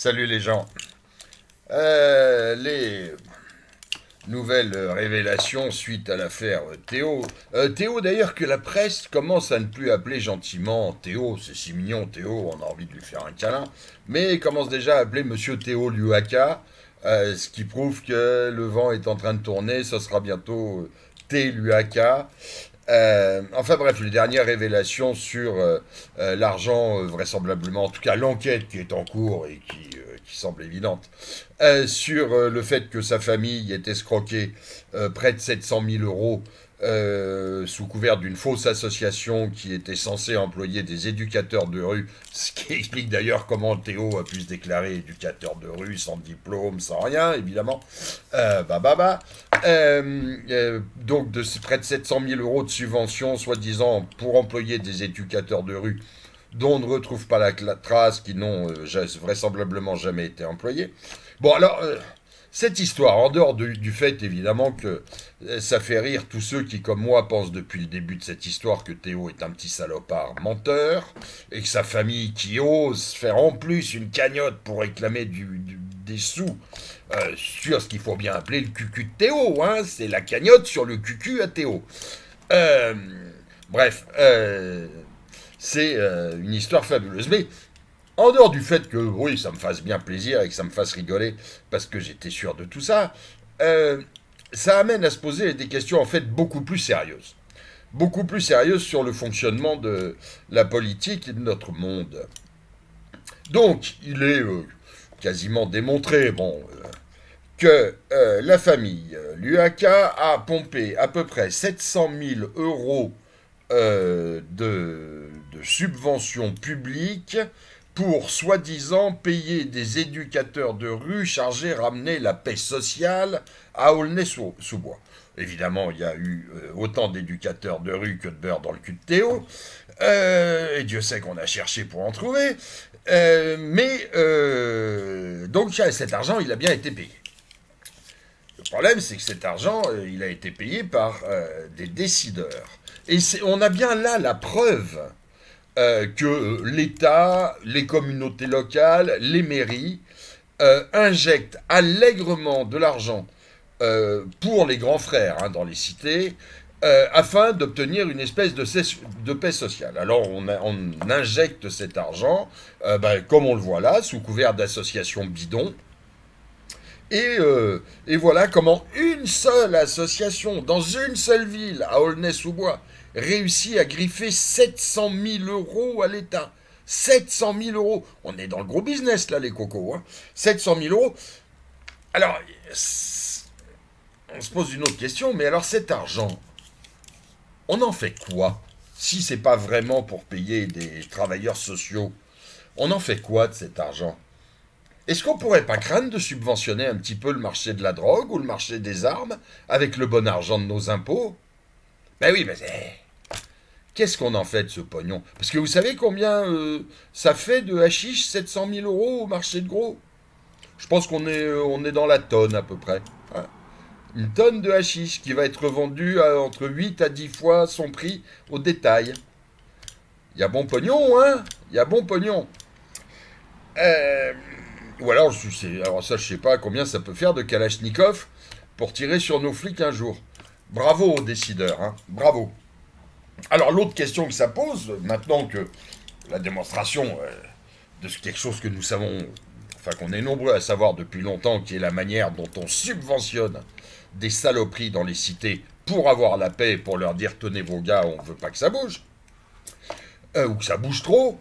Salut les gens. Les nouvelles révélations suite à l'affaire Théo. Théo d'ailleurs que la presse commence à ne plus appeler gentiment Théo, c'est si mignon Théo, on a envie de lui faire un câlin, mais commence déjà à appeler Monsieur Théo Luaka, ce qui prouve que le vent est en train de tourner, ce sera bientôt T Luaka. Enfin bref, les dernières révélations sur l'argent, vraisemblablement, en tout cas l'enquête qui est en cours et qui semble évidente, sur le fait que sa famille ait escroqué près de 700 000 euros sous couvert d'une fausse association qui était censée employer des éducateurs de rue, ce qui explique d'ailleurs comment Théo a pu se déclarer éducateur de rue sans diplôme, sans rien, évidemment. Donc de près de 700 000 euros de subventions, soi-disant pour employer des éducateurs de rue, dont on ne retrouve pas la trace, qui n'ont vraisemblablement jamais été employés. Bon alors, cette histoire, en dehors du fait évidemment que ça fait rire tous ceux qui, comme moi, pensent depuis le début de cette histoire que Théo est un petit salopard menteur, et que sa famille qui ose faire en plus une cagnotte pour réclamer des sous sur ce qu'il faut bien appeler le cucu de Théo, hein, c'est la cagnotte sur le cucu à Théo. Euh, bref, c'est une histoire fabuleuse. Mais en dehors du fait que, oui, ça me fasse bien plaisir et que ça me fasse rigoler, parce que j'étais sûr de tout ça, ça amène à se poser des questions en fait beaucoup plus sérieuses. Beaucoup plus sérieuses sur le fonctionnement de la politique et de notre monde. Donc, il est quasiment démontré, que la famille Luaka a pompé à peu près 700 000 euros de subventions publiques pour soi-disant payer des éducateurs de rue chargés de ramener la paix sociale à Aulnay-sous-Bois. Évidemment, il y a eu autant d'éducateurs de rue que de beurre dans le cul de Théo, et Dieu sait qu'on a cherché pour en trouver, donc cet argent, il a bien été payé. Le problème, c'est que cet argent, il a été payé par des décideurs. Et on a bien là la preuve que l'État, les communautés locales, les mairies injectent allègrement de l'argent pour les grands frères dans les cités afin d'obtenir une espèce de paix sociale. Alors on injecte cet argent, comme on le voit là, sous couvert d'associations bidons. Et voilà comment une seule association, dans une seule ville, à Aulnay-sous-Bois, réussit à griffer 700 000 euros à l'État. 700 000 euros. On est dans le gros business, là, les cocos. 700 000 euros. Alors, on se pose une autre question, mais alors cet argent, on en fait quoi? Si c'est pas vraiment pour payer des travailleurs sociaux, on en fait quoi de cet argent? Est-ce qu'on pourrait pas craindre de subventionner un petit peu le marché de la drogue ou le marché des armes avec le bon argent de nos impôts? Ben oui, mais qu'est-ce qu'on en fait de ce pognon? Parce que vous savez combien ça fait de hashish 700 000 euros au marché de gros? Je pense on est dans la tonne à peu près. Hein. Une tonne de hashish qui va être vendue à entre 8 à 10 fois son prix au détail. Il y a bon pognon, hein? Il y a bon pognon. Ou alors ça, je sais pas combien ça peut faire de Kalachnikov pour tirer sur nos flics un jour. Bravo aux décideurs, hein, bravo. Alors l'autre question que ça pose, maintenant que la démonstration de quelque chose que nous savons, enfin qu'on est nombreux à savoir depuis longtemps, qui est la manière dont on subventionne des saloperies dans les cités pour avoir la paix et pour leur dire tenez vos gars, on veut pas que ça bouge, ou que ça bouge trop.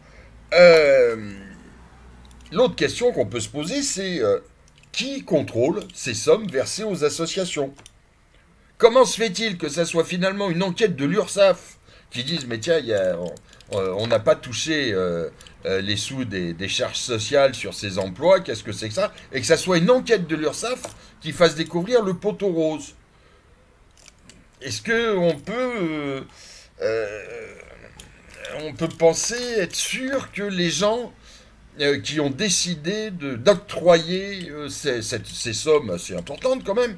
L'autre question qu'on peut se poser, c'est qui contrôle ces sommes versées aux associations? Comment se fait-il que ça soit finalement une enquête de l'URSSAF qui dise mais tiens, on n'a pas touché les sous des charges sociales sur ces emplois, qu'est-ce que c'est que ça? Et que ça soit une enquête de l'URSSAF qui fasse découvrir le poteau rose. Est-ce qu'on peut on peut penser, être sûr que les gens qui ont décidé d'octroyer ces sommes assez importantes quand même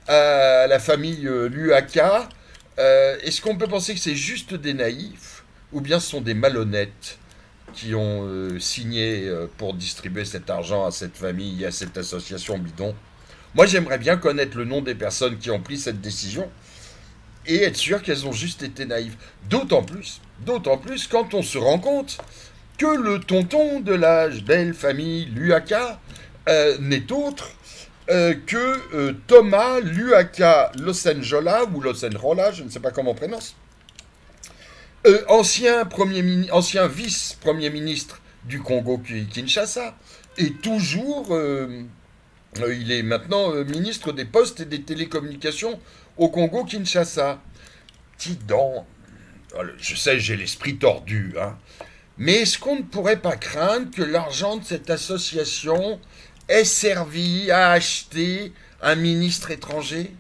à la famille Luaka, est-ce qu'on peut penser que c'est juste des naïfs ou bien ce sont des malhonnêtes qui ont signé pour distribuer cet argent à cette famille, à cette association bidon. Moi, j'aimerais bien connaître le nom des personnes qui ont pris cette décision et être sûr qu'elles ont juste été naïves. D'autant plus quand on se rend compte que le tonton de la belle famille Luaka n'est autre que Thomas Luaka Losenjola, ou Losenrola, je ne sais pas comment on prononce, ancien vice-premier ministre du Congo-Kinshasa, et toujours, il est maintenant ministre des Postes et des Télécommunications au Congo-Kinshasa. Petit dent, je sais, j'ai l'esprit tordu, hein, mais est-ce qu'on ne pourrait pas craindre que l'argent de cette association ait servi à acheter un ministre étranger?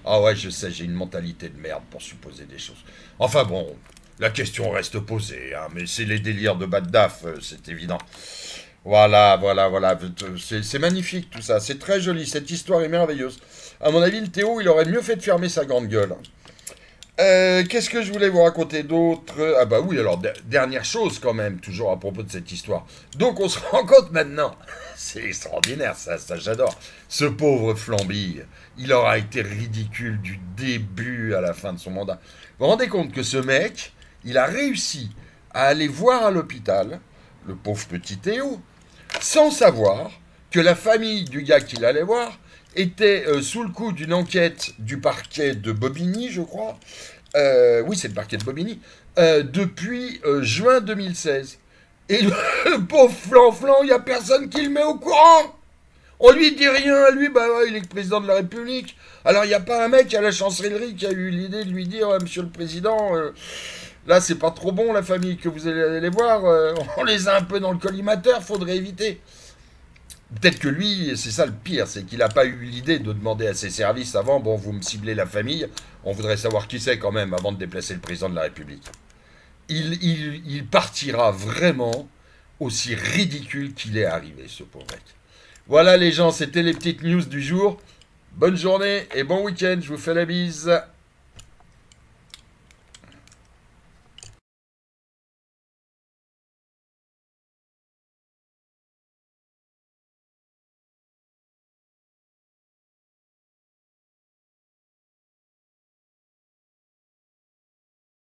Ah ouais, je sais, j'ai une mentalité de merde pour supposer des choses. Enfin bon, la question reste posée, hein, mais c'est les délires de Baddaf, c'est évident. Voilà. C'est magnifique tout ça, c'est très joli, cette histoire est merveilleuse. À mon avis, le Théo, il aurait mieux fait de fermer sa grande gueule. Qu'est-ce que je voulais vous raconter d'autre? Ah bah oui, alors, dernière chose quand même, toujours à propos de cette histoire. Donc on se rend compte maintenant, c'est extraordinaire ça j'adore. Ce pauvre Flambille, il aura été ridicule du début à la fin de son mandat. Vous vous rendez compte que ce mec, il a réussi à aller voir à l'hôpital, le pauvre petit Théo, sans savoir que la famille du gars qu'il allait voir était sous le coup d'une enquête du parquet de Bobigny, je crois. Oui, c'est le parquet de Bobigny. Depuis juin 2016. Et le pauvre Flanflan, il n'y a personne qui le met au courant. On lui dit rien, lui, bah ouais, il est le président de la République. Alors il n'y a pas un mec à la chancellerie qui a eu l'idée de lui dire, monsieur le président, là c'est pas trop bon la famille que vous allez aller voir, on les a un peu dans le collimateur, faudrait éviter. Peut-être que lui, c'est ça le pire, c'est qu'il n'a pas eu l'idée de demander à ses services avant, bon, vous me ciblez la famille, on voudrait savoir qui c'est quand même avant de déplacer le président de la République. Il partira vraiment aussi ridicule qu'il est arrivé, ce pauvre mec. Voilà les gens, c'était les petites news du jour. Bonne journée et bon week-end, je vous fais la bise.